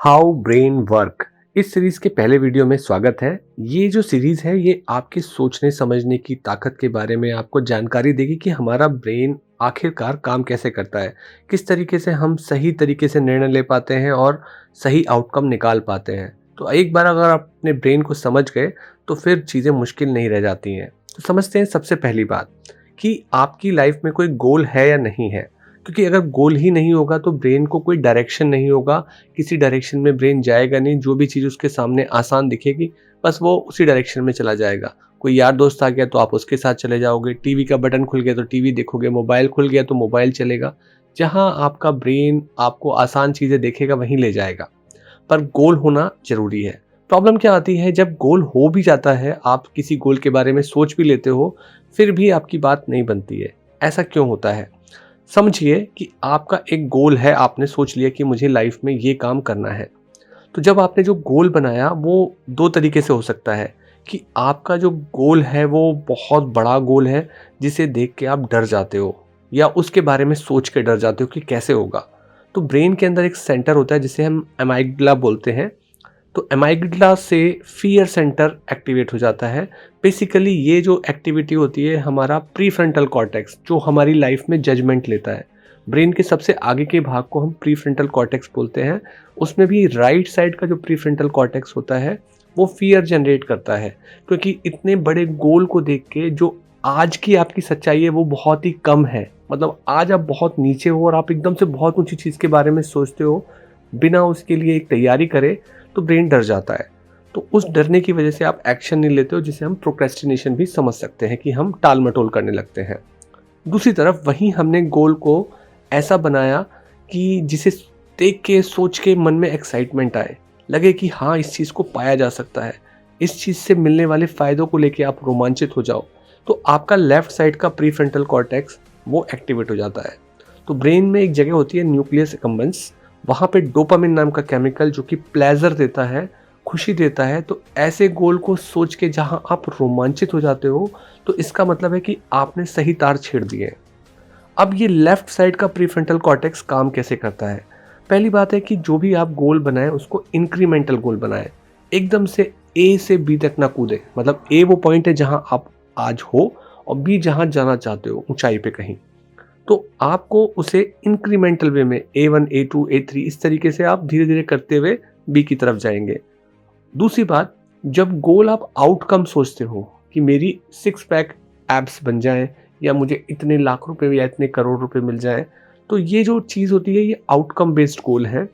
How brain work. इस series के पहले वीडियो में स्वागत है। ये जो सीरीज है ये आपके सोचने समझने की ताकत के बारे में आपको जानकारी देगी कि हमारा ब्रेन आखिरकार काम कैसे करता है, किस तरीके से हम सही तरीके से निर्णय ले पाते हैं और सही आउटकम निकाल पाते हैं। तो एक बार अगर आप अपने ब्रेन को समझ गए तो फिर चीज़ें मुश्किल नहीं रह जाती हैं। तो समझते हैं सबसे पहली बात कि आपकी लाइफ में कोई गोल है या नहीं है, क्योंकि अगर गोल ही नहीं होगा तो ब्रेन को कोई डायरेक्शन नहीं होगा, किसी डायरेक्शन में ब्रेन जाएगा नहीं। जो भी चीज़ उसके सामने आसान दिखेगी बस वो उसी डायरेक्शन में चला जाएगा। कोई यार दोस्त आ गया तो आप उसके साथ चले जाओगे, टीवी का बटन खुल गया तो टीवी देखोगे, मोबाइल खुल गया तो मोबाइल चलेगा। जहाँ आपका ब्रेन आपको आसान चीज़ें देखेगा वहीं ले जाएगा। पर गोल होना ज़रूरी है। प्रॉब्लम क्या आती है, जब गोल हो भी जाता है, आप किसी गोल के बारे में सोच भी लेते हो, फिर भी आपकी बात नहीं बनती है। ऐसा क्यों होता है? समझिए कि आपका एक गोल है, आपने सोच लिया कि मुझे लाइफ में ये काम करना है। तो जब आपने जो गोल बनाया वो 2 तरीके से हो सकता है कि आपका जो गोल है वो बहुत बड़ा गोल है जिसे देख के आप डर जाते हो या उसके बारे में सोच के डर जाते हो कि कैसे होगा। तो ब्रेन के अंदर एक सेंटर होता है जिसे हम एमाइगडला बोलते हैं। तो एमाइगडला से फियर सेंटर एक्टिवेट हो जाता है। बेसिकली ये जो एक्टिविटी होती है हमारा प्रीफ्रंटल कॉर्टेक्स, जो हमारी लाइफ में जजमेंट लेता है। ब्रेन के सबसे आगे के भाग को हम प्रीफ्रंटल कॉर्टेक्स बोलते हैं। उसमें भी राइट साइड का जो प्रीफ्रंटल कॉर्टेक्स होता है वो फियर जनरेट करता है, क्योंकि इतने बड़े गोल को देख के जो आज की आपकी सच्चाई है वो बहुत ही कम है। मतलब आज आप बहुत नीचे हो और आप एकदम से बहुत ऊंची चीज़ के बारे में सोचते हो, बिना उसके लिए एक तैयारी करे, तो ब्रेन डर जाता है। तो उस डरने की वजह से आप एक्शन नहीं लेते हो, जिसे हम प्रोक्रेस्टिनेशन भी समझ सकते हैं कि हम टाल मटोल करने लगते हैं। दूसरी तरफ वहीं हमने गोल को ऐसा बनाया कि जिसे देख के सोच के मन में एक्साइटमेंट आए, लगे कि हाँ इस चीज़ को पाया जा सकता है, इस चीज़ से मिलने वाले फ़ायदों को लेके आप रोमांचित हो जाओ, तो आपका लेफ्ट साइड का प्रीफ्रंटल कॉर्टेक्स वो एक्टिवेट हो जाता है। तो ब्रेन में एक जगह होती है न्यूक्लियस एकम्बेंस, वहाँ पे डोपामिन नाम का केमिकल जो कि प्लेजर देता है, खुशी देता है। तो ऐसे गोल को सोच के जहाँ आप रोमांचित हो जाते हो, तो इसका मतलब है कि आपने सही तार छेड़ दिए हैं। अब ये लेफ्ट साइड का प्रीफ्रंटल कॉर्टेक्स काम कैसे करता है? पहली बात है कि जो भी आप गोल बनाएं उसको इंक्रीमेंटल गोल बनाएं। एकदम से ए से बी तक ना कूदें। मतलब ए वो पॉइंट है जहां आप आज हो और बी जहां जाना चाहते हो, ऊंचाई पे कहीं। तो आपको उसे इंक्रीमेंटल वे में A1, A2, A3 इस तरीके से आप धीरे धीरे करते हुए बी की तरफ जाएंगे। दूसरी बात, जब गोल आप आउटकम सोचते हो कि मेरी सिक्स पैक एब्स बन जाएं या मुझे इतने लाख रुपए या इतने करोड़ रुपए मिल जाएं, तो ये जो चीज़ होती है ये आउटकम बेस्ड गोल है।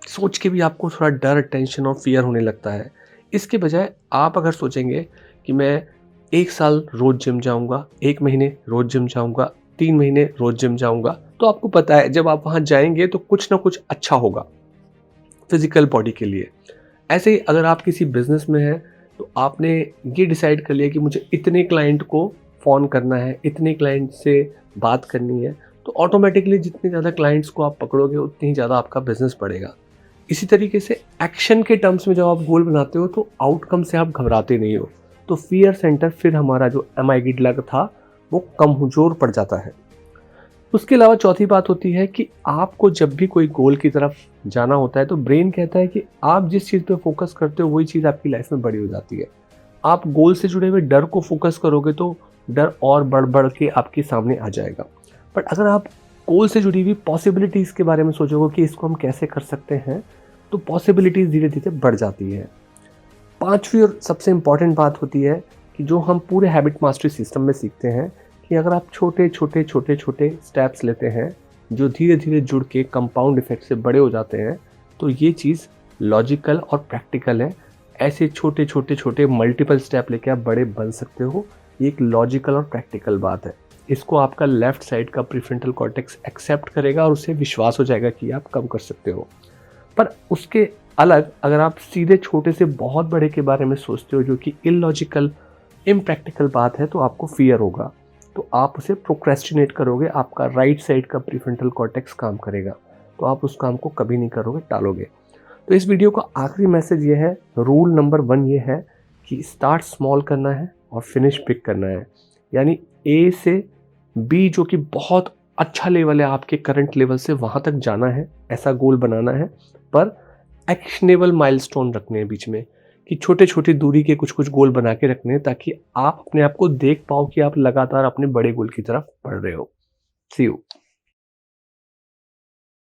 सोच के भी आपको थोड़ा डर, टेंशन और फियर होने लगता है। इसके बजाय आप अगर सोचेंगे कि मैं 1 साल रोज जिम जाऊंगा, 1 महीने रोज जिम जाऊंगा, 3 महीने रोज जिम जाऊंगा, तो आपको पता है जब आप वहां जाएंगे तो कुछ ना कुछ अच्छा होगा फिजिकल बॉडी के लिए। ऐसे ही अगर आप किसी बिजनेस में हैं तो आपने ये डिसाइड कर लिया कि मुझे इतने क्लाइंट को फ़ोन करना है, इतने क्लाइंट से बात करनी है, तो ऑटोमेटिकली जितने ज़्यादा क्लाइंट्स को आप पकड़ोगे उतनी ही ज़्यादा आपका बिजनेस बढ़ेगा। इसी तरीके से एक्शन के टर्म्स में जब आप गोल बनाते हो तो आउटकम से आप घबराते नहीं हो। तो फियर सेंटर फिर हमारा जो एमाइगडाला था वो कमज़ोर पड़ जाता है। उसके अलावा चौथी बात होती है कि आपको जब भी कोई गोल की तरफ जाना होता है तो ब्रेन कहता है कि आप जिस चीज़ पे फोकस करते हो वही चीज़ आपकी लाइफ में बड़ी हो जाती है। आप गोल से जुड़े हुए डर को फोकस करोगे तो डर और बढ़ बढ़ के आपके सामने आ जाएगा। बट अगर आप गोल से जुड़ी हुई पॉसिबिलिटीज़ के बारे में सोचोगे कि इसको हम कैसे कर सकते हैं, तो पॉसिबिलिटीज़ धीरे धीरे बढ़ जाती है। पांचवी और सबसे इम्पॉर्टेंट बात होती है कि जो हम पूरे हैबिट मास्टरी सिस्टम में सीखते हैं कि अगर आप छोटे छोटे छोटे छोटे स्टेप्स लेते हैं जो धीरे धीरे जुड़ के कंपाउंड इफेक्ट से बड़े हो जाते हैं, तो ये चीज़ लॉजिकल और प्रैक्टिकल है। ऐसे छोटे छोटे छोटे मल्टीपल स्टेप लेके आप बड़े बन सकते हो। ये एक लॉजिकल और प्रैक्टिकल बात है। इसको आपका लेफ्ट साइड का प्रीफ्रंटल कॉर्टेक्स एक्सेप्ट करेगा और उसे विश्वास हो जाएगा कि आप कम कर सकते हो। पर उसके अलग अगर आप सीधे छोटे से बहुत बड़े के बारे में सोचते हो जो कि इलॉजिकल, इम्प्रैक्टिकल बात है, तो आपको फियर होगा। तो आप उसे प्रोक्रेस्टिनेट करोगे, आपका राइट साइड का प्रीफ्रंटल कॉर्टेक्स काम करेगा, तो आप उस काम को कभी नहीं करोगे, टालोगे। तो इस वीडियो का आखिरी मैसेज ये है, रूल नंबर 1 ये है कि स्टार्ट स्मॉल करना है और फिनिश बिग करना है। यानी ए से बी जो कि बहुत अच्छा लेवल है आपके करंट लेवल से, वहाँ तक जाना है, ऐसा गोल बनाना है। पर एक्शनेबल माइलस्टोन रखने हैं बीच में, कि छोटे-छोटे दूरी के कुछ-कुछ गोल बना के रखने हैं ताकि आप अपने आप को देख पाओ कि आप लगातार अपने बड़े गोल की तरफ बढ़ रहे हो। सी यू।